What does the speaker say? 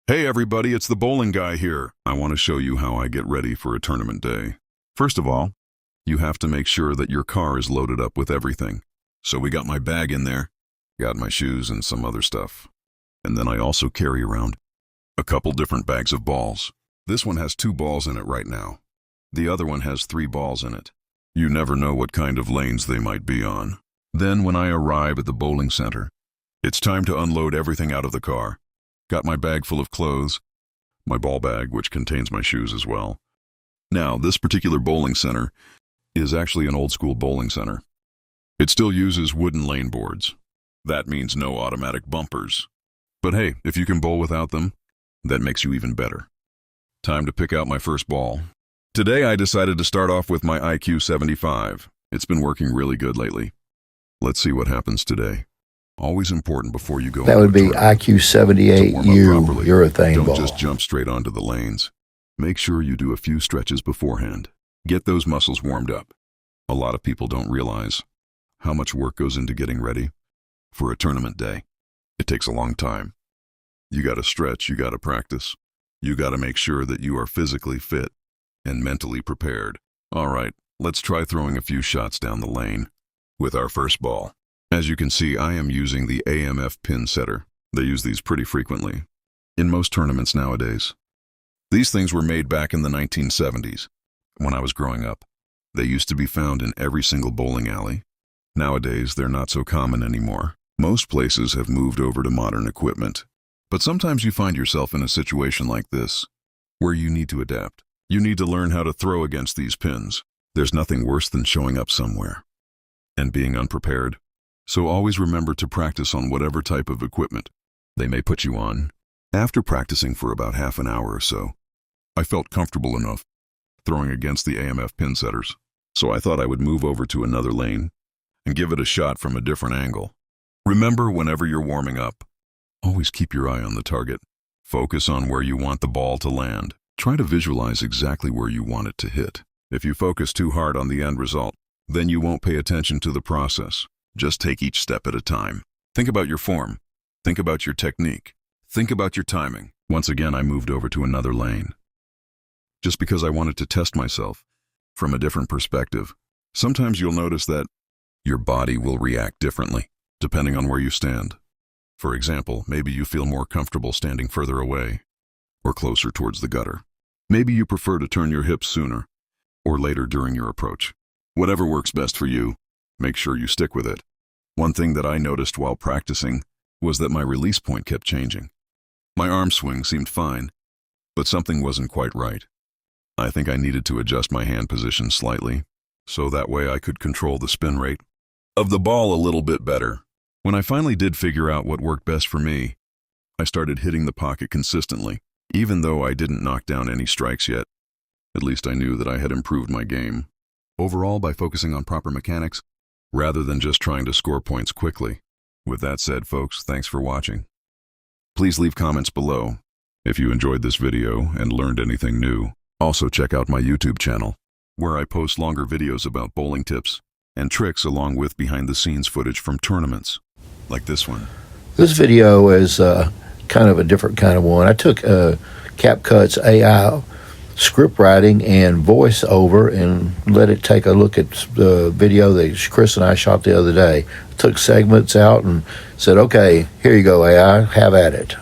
Hey everybody, it's the bowling guy here. I want to show you how I get ready for a tournament day. First of all, you have to make sure that your car is loaded up with everything. So we got my bag in there, got my shoes and some other stuff. And then I also carry around a couple different bags of balls. This one has 2 balls in it right now. The other one has 3 balls in it. You never know what kind of lanes they might be on. Then when I arrive at the bowling center, it's time to unload everything out of the car. Got my bag full of clothes, my ball bag, which contains my shoes as well. Now, this particular bowling center is actually an old-school bowling center. It still uses wooden lane boards. That means no automatic bumpers. But hey, if you can bowl without them, that makes you even better. Time to pick out my first ball. Today I decided to start off with my IQ 75. It's been working really good lately. Let's see what happens today. Always important before you go. That would be IQ 78 urethane ball. Don't just jump straight onto the lanes. Make sure you do a few stretches beforehand. Get those muscles warmed up. A lot of people don't realize how much work goes into getting ready for a tournament day. It takes a long time. You got to stretch, you got to practice. You got to make sure that you are physically fit and mentally prepared. All right, let's try throwing a few shots down the lane with our first ball. As you can see, I am using the AMF pin setter. They use these pretty frequently in most tournaments nowadays. These things were made back in the 1970s, when I was growing up. They used to be found in every single bowling alley. Nowadays, they're not so common anymore. Most places have moved over to modern equipment. But sometimes you find yourself in a situation like this, where you need to adapt. You need to learn how to throw against these pins. There's nothing worse than showing up somewhere and being unprepared. So always remember to practice on whatever type of equipment they may put you on. After practicing for about half an hour or so, I felt comfortable enough throwing against the AMF pin setters. So I thought I would move over to another lane and give it a shot from a different angle. Remember, whenever you're warming up, always keep your eye on the target. Focus on where you want the ball to land. Try to visualize exactly where you want it to hit. If you focus too hard on the end result, then you won't pay attention to the process. Just take each step at a time. Think about your form. Think about your technique. Think about your timing. Once again, I moved over to another lane, just because I wanted to test myself from a different perspective. Sometimes you'll notice that your body will react differently, depending on where you stand. For example, maybe you feel more comfortable standing further away or closer towards the gutter. Maybe you prefer to turn your hips sooner or later during your approach. Whatever works best for you, make sure you stick with it. One thing that I noticed while practicing was that my release point kept changing. My arm swing seemed fine, but something wasn't quite right. I think I needed to adjust my hand position slightly, so that way I could control the spin rate of the ball a little bit better. When I finally did figure out what worked best for me, I started hitting the pocket consistently. Even though I didn't knock down any strikes yet, at least I knew that I had improved my game. Overall, by focusing on proper mechanics, rather than just trying to score points quickly. With that said, folks, thanks for watching. Please leave comments below if you enjoyed this video and learned anything new. Also check out my YouTube channel, where I post longer videos about bowling tips and tricks along with behind-the-scenes footage from tournaments, like this one. This video is kind of a different kind of one. I took CapCut's AI script writing and voiceover and let it take a look at the video that Chris and I shot the other day. Took segments out and said, okay, here you go, AI, have at it.